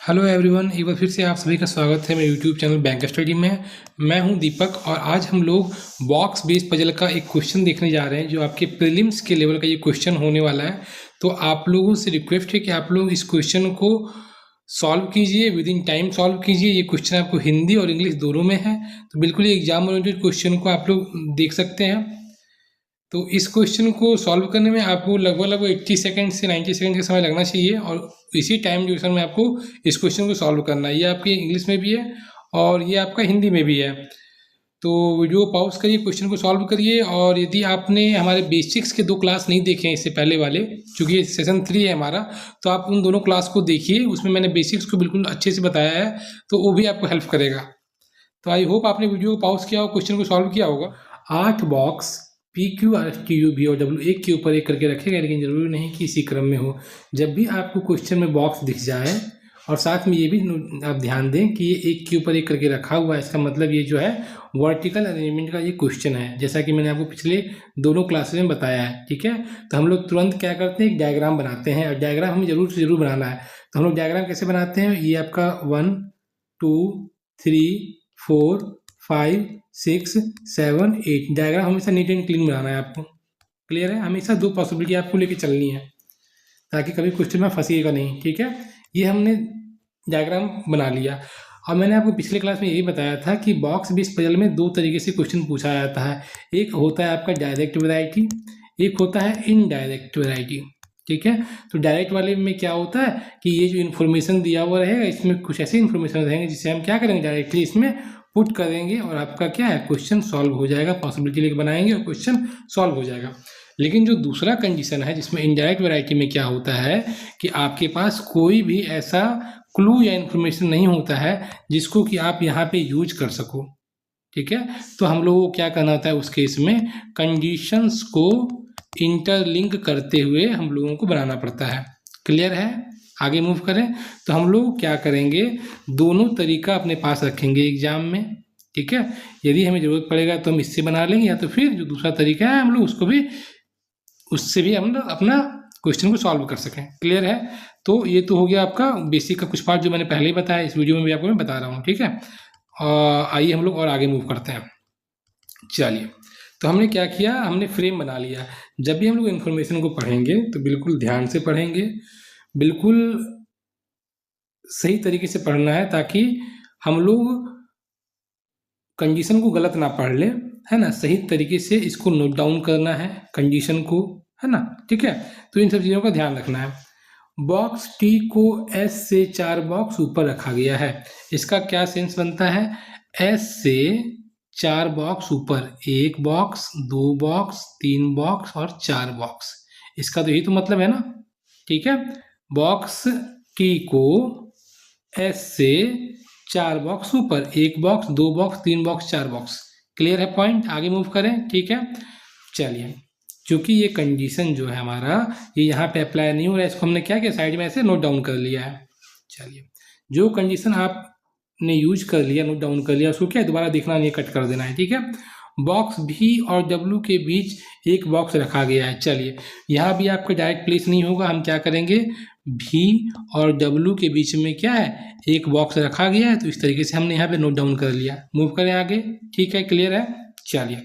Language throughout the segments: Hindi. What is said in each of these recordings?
हेलो एवरीवन, एक बार फिर से आप सभी का स्वागत है मेरे यूट्यूब चैनल बैंक स्टडी में। मैं हूं दीपक और आज हम लोग बॉक्स बेस्ड पजल का एक क्वेश्चन देखने जा रहे हैं जो आपके प्रीलिम्स के लेवल का ये क्वेश्चन होने वाला है। तो आप लोगों से रिक्वेस्ट है कि आप लोग इस क्वेश्चन को सॉल्व कीजिए, विद इन टाइम सॉल्व कीजिए। ये क्वेश्चन आपको हिंदी और इंग्लिश दोनों में है, तो बिल्कुल ये एग्जाम ओरिएंटेड क्वेश्चन को आप लोग देख सकते हैं। तो इस क्वेश्चन को सॉल्व करने में आपको लगभग 80 सेकंड से 90 सेकंड का समय लगना चाहिए और इसी टाइम ड्यूरेशन में आपको इस क्वेश्चन को सॉल्व करना है। ये आपके इंग्लिश में भी है और ये आपका हिंदी में भी है। तो वीडियो पॉज करिए, क्वेश्चन को सॉल्व करिए। और यदि आपने हमारे बेसिक्स के 2 क्लास नहीं देखे हैं इससे पहले वाले, चूँकि ये सेशन 3 है हमारा, तो आप उन दोनों क्लास को देखिए। उसमें मैंने बेसिक्स को बिल्कुल अच्छे से बताया है, तो वो भी आपको हेल्प करेगा। तो आई होप आपने वीडियो को पॉज किया और क्वेश्चन को सॉल्व किया होगा। 8 box P Q R T U भी और डब्ल्यू एक के ऊपर एक करके रखे गए, लेकिन जरूरी नहीं कि इसी क्रम में हो। जब भी आपको क्वेश्चन में बॉक्स दिख जाए, और साथ में ये भी आप ध्यान दें कि ये एक के ऊपर एक करके रखा हुआ है, इसका मतलब ये जो है वर्टिकल अरेंजमेंट का ये क्वेश्चन है, जैसा कि मैंने आपको पिछले दोनों क्लासेस में बताया है। ठीक है, तो हम लोग तुरंत क्या करते हैं, एक डायग्राम बनाते हैं। और डायग्राम हमें जरूर से जरूर बनाना है। तो हम लोग डायग्राम कैसे बनाते हैं, ये आपका 1 2 3 4 5 6 7 8 डायग्राम हमेशा नीट एंड क्लीन बनाना है आपको। क्लियर है, हमेशा 2 पॉसिबिलिटी आपको लेके चलनी है ताकि कभी क्वेश्चन में फंसिएगा नहीं। ठीक है, ये हमने डायग्राम बना लिया। और मैंने आपको पिछले क्लास में यही बताया था कि बॉक्स बेस्ड पजल में 2 तरीके से क्वेश्चन पूछा जाता है। एक होता है आपका डायरेक्ट वैरायटी, एक होता है इनडायरेक्ट वैरायटी। ठीक है, तो डायरेक्ट वाले में क्या होता है कि ये जो इन्फॉर्मेशन दिया हुआ रहेगा, इसमें कुछ ऐसे इन्फॉर्मेशन रहेंगे जिससे हम क्या करेंगे, डायरेक्टली इसमें पुट करेंगे और आपका क्या है, क्वेश्चन सॉल्व हो जाएगा। पॉसिबिलिटी लेके बनाएंगे और क्वेश्चन सॉल्व हो जाएगा। लेकिन जो दूसरा कंडीशन है जिसमें इनडायरेक्ट वैरायटी में क्या होता है कि आपके पास कोई भी ऐसा क्लू या इन्फॉर्मेशन नहीं होता है जिसको कि आप यहाँ पे यूज कर सको। ठीक है, तो हम लोगों को क्या करना होता है उस केस में, कंडीशंस को इंटरलिंक करते हुए हम लोगों को बनाना पड़ता है। क्लियर है, आगे मूव करें। तो हम लोग क्या करेंगे, दोनों तरीका अपने पास रखेंगे एग्जाम में। ठीक है, यदि हमें ज़रूरत पड़ेगा तो हम इससे बना लेंगे, या तो फिर जो दूसरा तरीका है हम लोग उसको भी, उससे भी हम लोग अपना क्वेश्चन को सॉल्व कर सकें। क्लियर है, तो ये तो हो गया आपका बेसिक का कुछ पार्ट जो मैंने पहले ही बताया, इस वीडियो में भी आपको मैं बता रहा हूँ। ठीक है, आइए हम लोग और आगे मूव करते हैं। चलिए, तो हमने क्या किया, हमने फ्रेम बना लिया। जब भी हम लोग इन्फॉर्मेशन को पढ़ेंगे तो बिल्कुल ध्यान से पढ़ेंगे, बिल्कुल सही तरीके से पढ़ना है ताकि हम लोग कंडीशन को गलत ना पढ़ ले, है ना। सही तरीके से इसको नोट डाउन करना है कंडीशन को, है ना। ठीक है, तो इन सब चीज़ों का ध्यान रखना है। बॉक्स टी को एस से 4 बॉक्स ऊपर रखा गया है, इसका क्या सेंस बनता है, एस से 4 बॉक्स ऊपर, 1 बॉक्स 2 बॉक्स 3 बॉक्स और 4 बॉक्स, इसका तो यही तो मतलब है ना। ठीक है, बॉक्स टी को एस से 4 बॉक्स ऊपर, 1 box 2 box 3 box 4 box. Clear है पॉइंट, आगे मूव करें। ठीक है, चलिए, क्योंकि ये कंडीशन जो है हमारा, ये यहाँ पे अप्लाई नहीं हो रहा है, इसको हमने क्या किया, साइड में ऐसे नोट डाउन कर लिया है। चलिए, जो कंडीशन आपने यूज कर लिया, नोट डाउन कर लिया, उसको क्या दोबारा देखना नहीं, कट कर देना है। ठीक है, बॉक्स भी और डब्ल्यू के बीच 1 बॉक्स रखा गया है। चलिए, यहाँ भी आपका डायरेक्ट प्लेस नहीं होगा, हम क्या करेंगे, भी और डब्ल्यू के बीच में क्या है, 1 बॉक्स रखा गया है, तो इस तरीके से हमने यहाँ पे नोट डाउन कर लिया। मूव करें आगे। ठीक है, क्लियर है। चलिए,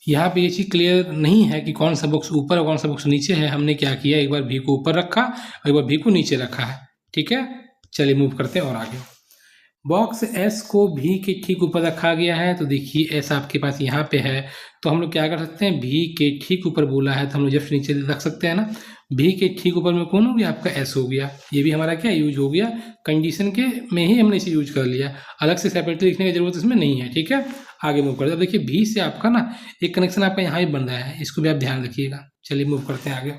यहाँ पे ये चीज़ क्लियर नहीं है कि कौन सा बॉक्स ऊपर और कौन सा बॉक्स नीचे है। हमने क्या किया, एक बार भी को ऊपर रखा और एक बार भी को नीचे रखा है। ठीक है, चलिए मूव करते हैं और आगे। बॉक्स एस को भी के ठीक ऊपर रखा गया है, तो देखिए एस आपके पास यहाँ पे है, तो हम लोग क्या कर सकते हैं, भी के ठीक ऊपर बोला है तो हम लोग जस्ट नीचे रख सकते हैं ना। भी के ठीक ऊपर में कौन हो गया, आपका एस हो गया। ये भी हमारा क्या यूज हो गया, कंडीशन के में ही हमने इसे यूज कर लिया, अलग से सेपरेटली लिखने की जरूरत इसमें नहीं है। ठीक है, आगे मूव करते हैं। अब देखिए भी से आपका ना एक कनेक्शन आपका यहाँ ही बन रहा है, इसको भी आप ध्यान रखिएगा। चलिए मूव करते हैं आगे।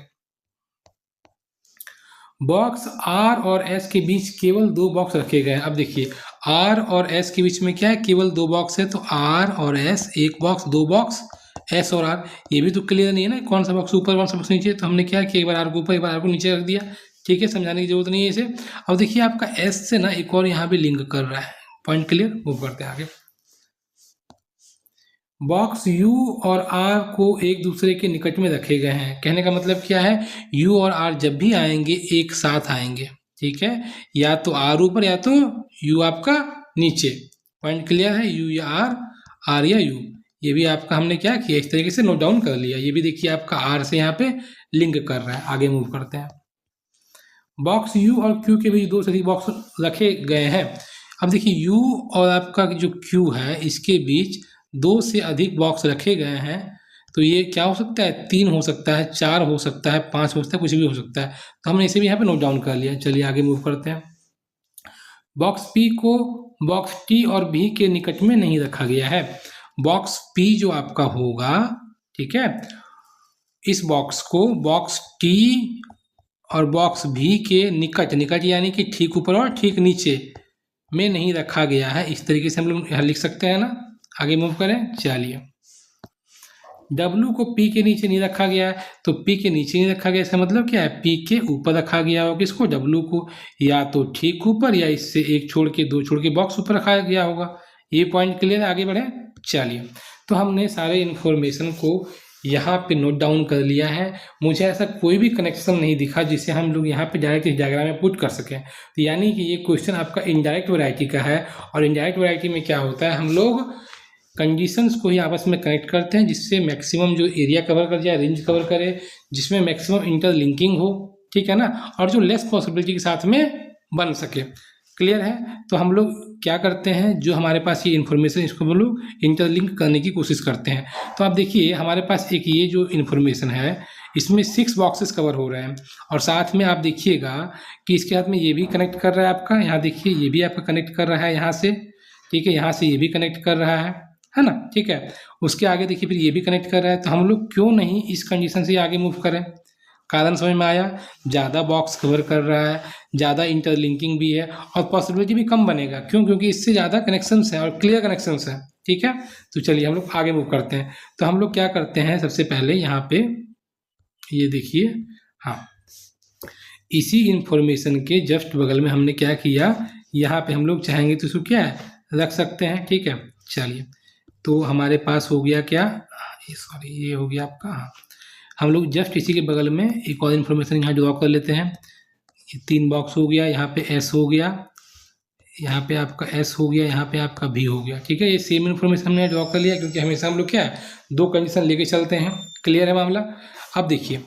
बॉक्स आर और एस के बीच केवल 2 बॉक्स रखे गए हैं। अब देखिए, आर और एस के बीच में क्या है, केवल 2 बॉक्स है, तो आर और एस 1 बॉक्स 2 बॉक्स, एस और आर। ये भी तो क्लियर नहीं है ना, कौन सा बॉक्स ऊपर कौन सा बॉक्स नीचे, तो हमने क्या किया, एक बार आर को ऊपर एक बार आर को नीचे रख दिया। ठीक है, समझाने की जरूरत नहीं है इसे। अब देखिए आपका एस से ना एक और यहाँ पे लिंक कर रहा है। पॉइंट क्लियर, मूव करते हैं आगे। बॉक्स यू और आर को एक दूसरे के निकट में रखे गए हैं। कहने का मतलब क्या है, यू और आर जब भी आएंगे एक साथ आएंगे। ठीक है, या तो आर ऊपर या तो यू आपका नीचे। पॉइंट क्लियर है, यू या आर या यू। ये भी आपका हमने क्या किया, इस तरीके से नोट डाउन कर लिया। ये भी देखिए आपका आर से यहाँ पे लिंक कर रहा है। आगे मूव करते हैं। बॉक्स यू और क्यू के बीच दो से अधिक बॉक्स रखे गए हैं। अब देखिए यू और आपका जो क्यू है इसके बीच दो से अधिक बॉक्स रखे गए हैं। तो ये क्या हो सकता है, 3 हो सकता है, 4 हो सकता है, 5 हो सकता है, कुछ भी हो सकता है। तो हमने इसे भी यहाँ पे नोट डाउन कर लिया। चलिए आगे मूव करते हैं। बॉक्स पी को बॉक्स टी और बी के निकट में नहीं रखा गया है। बॉक्स पी जो आपका होगा, ठीक है, इस बॉक्स को बॉक्स टी और बॉक्स भी के निकट, निकट यानी कि ठीक ऊपर और ठीक नीचे में नहीं रखा गया है। इस तरीके से हम लोग लिख सकते हैं ना। आगे मूव करें। चलिए, W को P के नीचे नहीं रखा गया है, तो P के नीचे नहीं रखा गया, इसका मतलब क्या है, P के ऊपर रखा गया होगा। किसको, W को, या तो ठीक ऊपर या इससे एक छोड़ के, दो छोड़ के बॉक्स ऊपर रखा गया होगा। ये पॉइंट क्लियर है। आगे बढ़े। चलिए, तो हमने सारे इन्फॉर्मेशन को यहाँ पे नोट डाउन कर लिया है। मुझे ऐसा कोई भी कनेक्शन नहीं दिखा जिसे हम लोग यहाँ पे डायरेक्ट इस डायग्राम में पुट कर सकें। तो यानी कि ये क्वेश्चन आपका इनडायरेक्ट वैरायटी का है। और इनडायरेक्ट वैरायटी में क्या होता है, हम लोग कंडीशंस को ही आपस में कनेक्ट करते हैं जिससे मैक्सिमम जो एरिया कवर कर जाए, रेंज कवर करे, जिसमें मैक्सिमम इंटरलिंकिंग हो, ठीक है ना, और जो लेस पॉसिबिलिटी के साथ में बन सके। क्लियर है। तो हम लोग क्या करते हैं, जो हमारे पास ये इन्फॉर्मेशन, इसको हम लोग इंटरलिंक करने की कोशिश करते हैं। तो आप देखिए हमारे पास एक ये जो इन्फॉर्मेशन है इसमें 6 बॉक्सेस कवर हो रहे हैं। और साथ में आप देखिएगा कि इसके साथ में ये भी कनेक्ट कर रहा है आपका, यहाँ देखिए ये भी आपका कनेक्ट कर रहा है यहाँ से, ठीक है, यहाँ से ये भी कनेक्ट कर रहा है ना, ठीक है। उसके आगे देखिए फिर ये भी कनेक्ट कर रहा है। तो हम लोग क्यों नहीं इस कंडीशन से आगे मूव करें। कारण समझ में आया, ज़्यादा बॉक्स कवर कर रहा है, ज़्यादा इंटरलिंकिंग भी है और पॉसिबिलिटी भी कम बनेगा। क्यों, क्योंकि इससे ज़्यादा कनेक्शंस हैं और क्लियर कनेक्शंस हैं, ठीक है। तो चलिए हम लोग आगे मूव करते हैं। तो हम लोग क्या करते हैं, सबसे पहले यहाँ पे ये देखिए, हाँ, इसी इंफॉर्मेशन के जस्ट बगल में हमने क्या किया, यहाँ पे हम लोग चाहेंगे तो इसको क्या है, रख सकते हैं, ठीक है। चलिए, तो हमारे पास हो गया क्या, सॉरी ये हो गया आपका, हाँ, हम लोग जस्ट इसी के बगल में एक और इन्फॉर्मेशन यहाँ ड्रॉ कर लेते हैं। ये 3 बॉक्स हो गया, यहाँ पे S हो गया, यहाँ पे आपका S हो गया, यहाँ पे आपका V हो गया, ठीक है। ये सेम इन्फॉर्मेशन हमने ड्रॉ कर लिया क्योंकि हमेशा हम लोग क्या है, 2 कंडीशन लेके चलते हैं। क्लियर है मामला। अब देखिए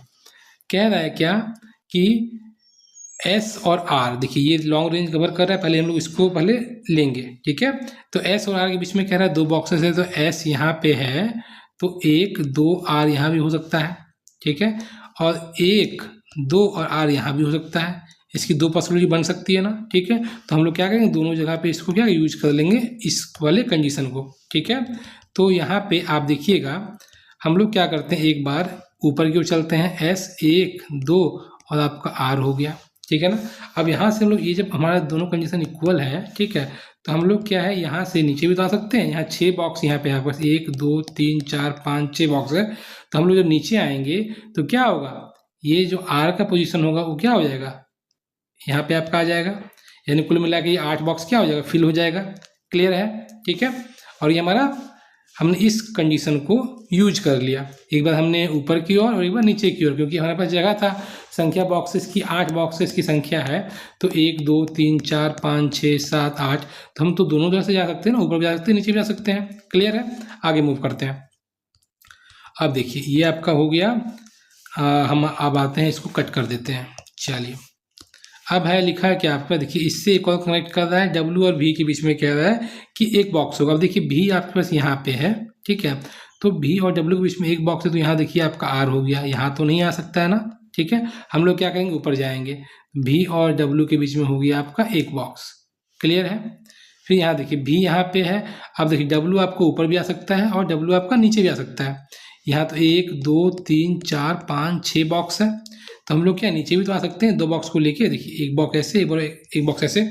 कह रहा है क्या कि S और R, देखिए ये लॉन्ग रेंज कवर कर रहा है, पहले हम लोग इसको पहले लेंगे, ठीक है। तो S और R के बीच में कह रहा है 2 बॉक्सेस है, तो S यहाँ पे है, तो 1 2 R यहाँ भी हो सकता है, ठीक है, और 1 2 और R यहाँ भी हो सकता है। इसकी 2 पॉसिबिलिटी बन सकती है ना, ठीक है। तो हम लोग क्या करेंगे, दोनों जगह पे इसको क्या यूज कर लेंगे, इस वाले कंडीशन को, ठीक है। तो यहाँ पे आप देखिएगा हम लोग क्या करते हैं, एक बार ऊपर की ओर चलते हैं, S 1 2 और आपका R हो गया, ठीक है ना। अब यहाँ से हम लोग ये जब हमारा दोनों कंडीशन इक्वल है, ठीक है, तो हम लोग क्या है, यहाँ से नीचे भी तो आ सकते हैं। यहाँ 6 बॉक्स यहाँ पे है, बस 1 2 3 4 5 6 बॉक्स है। तो हम लोग जब नीचे आएंगे तो क्या होगा, ये जो R का पोजीशन होगा वो क्या हो जाएगा, यहाँ पे आपका आ जाएगा, यानी कुल मिला के ये 8 बॉक्स क्या हो जाएगा, फिल हो जाएगा। क्लियर है, ठीक है। और ये हमारा, हमने इस कंडीशन को यूज कर लिया, एक बार हमने ऊपर की ओर और एक बार नीचे की ओर, क्योंकि हमारे पास जगह था, संख्या बॉक्सेस की 8 बॉक्सेस की संख्या है, तो 1 2 3 4 5 6 7 8, तो हम तो दोनों तरह से जा सकते हैं ना, ऊपर भी जा सकते हैं, नीचे भी जा सकते हैं। क्लियर है। आगे मूव करते हैं। अब देखिए ये आपका हो गया, हम अब आते हैं, इसको कट कर देते हैं। चलिए, अब है लिखा है क्या आपका, देखिए इससे एक और कनेक्ट कर रहा है, W और V के बीच में कह रहा है कि एक बॉक्स होगा। अब देखिए V आपके पास यहाँ पे है, ठीक है, तो V और W के बीच में एक बॉक्स है, तो यहाँ देखिए आपका R हो गया, यहाँ तो नहीं आ सकता है ना, ठीक है। हम लोग क्या करेंगे, ऊपर जाएंगे, V और W के बीच में हो गया आपका एक बॉक्स। क्लियर है। फिर यहाँ देखिए V यहाँ पे है, अब देखिए W आपको ऊपर भी आ सकता है और W आपका नीचे भी आ सकता है। यहाँ तो 1 2 3 4 5 6 बॉक्स है, तो हम लोग क्या नीचे भी तो आ सकते हैं, 2 बॉक्स को लेके, देखिए एक बॉक्स ऐसे एक बॉक्स ऐसे,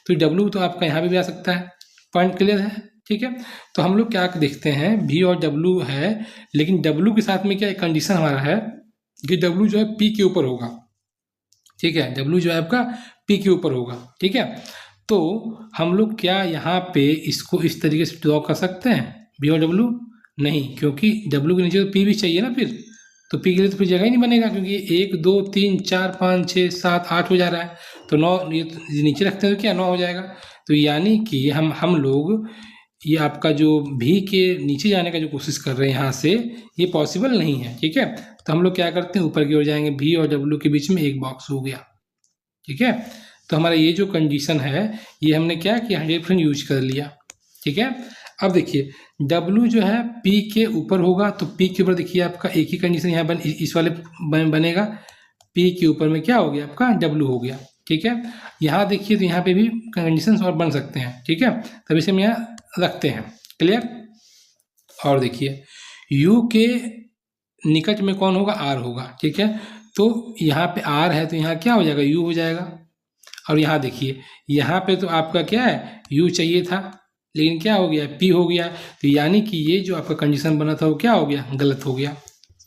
तो W तो आपका यहाँ पे भी आ सकता है। पॉइंट क्लियर है, ठीक है। तो हम लोग क्या देखते हैं, V और W है, लेकिन W के साथ में क्या एक कंडीशन हमारा है कि W जो है P के ऊपर होगा, ठीक है, W जो है आपका P के ऊपर होगा, ठीक है। तो हम लोग क्या यहाँ पे इसको इस तरीके से ड्रॉ कर सकते हैं, V और W नहीं, क्योंकि W के नीचे तो P भी चाहिए ना फिर, तो पी के लिए तो फिर जगह ही नहीं बनेगा, क्योंकि 1 2 3 4 5 6 7 8 हो जा रहा है, तो 9 ये नीचे रखते हैं तो क्या 9 हो जाएगा। तो यानी कि हम लोग ये आपका जो भी के नीचे जाने का जो कोशिश कर रहे हैं यहाँ से, ये पॉसिबल नहीं है। ठीक है, तो हम लोग क्या करते हैं, ऊपर की ओर जाएंगे, भी और डब्ल्यू के बीच में एक बॉक्स हो गया। ठीक है, तो हमारा ये जो कंडीशन है ये हमने क्या किया, 100% यूज कर लिया। ठीक है, अब देखिए W जो है P के ऊपर होगा, तो P के ऊपर देखिए आपका एक ही कंडीशन यहाँ इस वाले बनेगा, P के ऊपर में क्या हो गया आपका W हो गया। ठीक है, यहाँ देखिए तो यहाँ पे भी कंडीशन और बन सकते हैं। ठीक है, तब इसे हम यहाँ रखते हैं। क्लियर, और देखिए U के निकट में कौन होगा, R होगा। ठीक है, तो यहाँ पे R है तो यहाँ क्या हो जाएगा, U हो जाएगा। और यहाँ देखिए यहाँ पे तो आपका क्या है, U चाहिए था, लेकिन क्या हो गया, P हो गया। तो यानी कि ये जो आपका कंडीशन बना था वो क्या हो गया, गलत हो गया।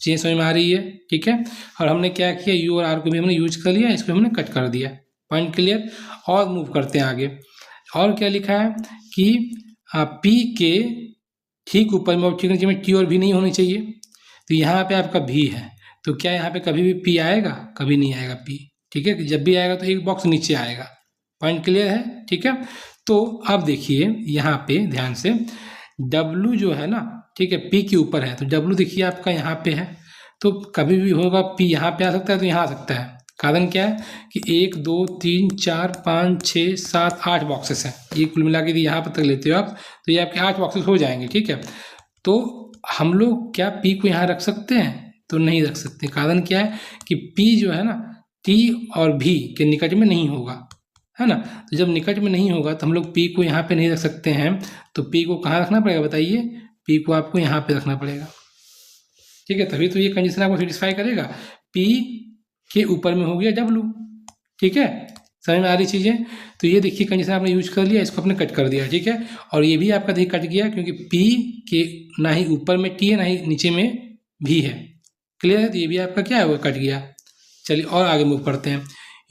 चीज़ समझ में आ रही है। ठीक है, और हमने क्या किया, U और R को भी हमने यूज कर लिया, इसको हमने कट कर दिया। पॉइंट क्लियर, और मूव करते हैं आगे। और क्या लिखा है कि P के ठीक ऊपर में, और ठीक नीचे में T और V नहीं होनी चाहिए। तो यहाँ पे आपका V है, तो क्या यहाँ पे कभी भी P आएगा, कभी नहीं आएगा P। ठीक है, जब भी आएगा तो एक बॉक्स नीचे आएगा। पॉइंट क्लियर है। ठीक है, तो अब देखिए यहाँ पे ध्यान से, W जो है ना, ठीक है, P के ऊपर है, तो W देखिए आपका यहाँ पे है, तो कभी भी होगा P यहाँ पे आ सकता है, तो यहाँ आ सकता है। कारण क्या है कि 1 2 3 4 5 6 7 8 बॉक्सेस हैं, ये कुल मिला के यहाँ पर तक लेते हो आप, तो ये आपके 8 बॉक्सेस हो जाएंगे। ठीक है, तो हम लोग क्या P को यहाँ रख सकते हैं, तो नहीं रख सकते। कारण क्या है कि P जो है ना T और V के निकट में नहीं होगा, है ना। तो जब निकट में नहीं होगा तो हम लोग P को यहाँ पे नहीं रख सकते हैं, तो P को कहाँ रखना पड़ेगा बताइए, P को आपको यहाँ पे रखना पड़ेगा। ठीक है, तभी तो ये कंडीशन आपको सेटिस्फाई करेगा। P के ऊपर में हो गया W। ठीक है, समझ में आ रही चीज़ें। तो ये देखिए कंडीशन आपने यूज कर लिया, इसको आपने कट कर दिया। ठीक है, और ये भी आपका देखिए कट गया, क्योंकि P के ना ही ऊपर में T है, ना ही नीचे में V है। क्लियर है, तो ये भी आपका क्या है, वो कट गया। चलिए और आगे मूव करते हैं।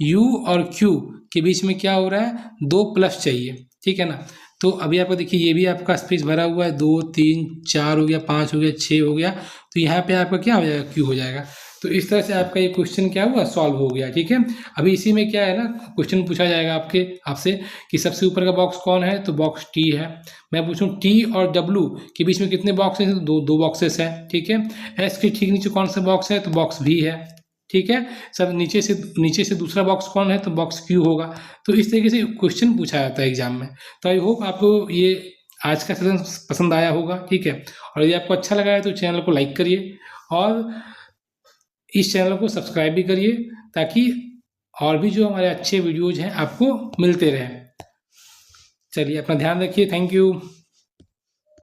U और Q के बीच में क्या हो रहा है, 2 प्लस चाहिए। ठीक है ना, तो अभी आपका देखिए ये भी आपका स्पेस भरा हुआ है, 2 3 4 हो गया, 5 हो गया, 6 हो गया, तो यहाँ पे आपका क्या हो जाएगा, Q हो जाएगा। तो इस तरह से आपका ये क्वेश्चन क्या हुआ, सॉल्व हो गया। ठीक है, अभी इसी में क्या है ना, क्वेश्चन पूछा जाएगा आपसे कि सबसे ऊपर का बॉक्स कौन है, तो बॉक्स T है। मैं पूछूं T और W के बीच में कितने बॉक्सेस हैं, तो दो बॉक्सेस हैं। ठीक है, S के ठीक नीचे कौन सा बॉक्स है, तो बॉक्स V है। ठीक है, सब नीचे से दूसरा बॉक्स कौन है, तो बॉक्स Q होगा। तो इस तरीके से क्वेश्चन पूछा जाता है एग्जाम में। तो आई होप आपको ये आज का सेशन पसंद आया होगा। ठीक है, और यदि आपको अच्छा लगा है तो चैनल को लाइक करिए और इस चैनल को सब्सक्राइब भी करिए, ताकि और भी जो हमारे अच्छे वीडियोज हैं आपको मिलते रहें। चलिए अपना ध्यान रखिए, थैंक यू।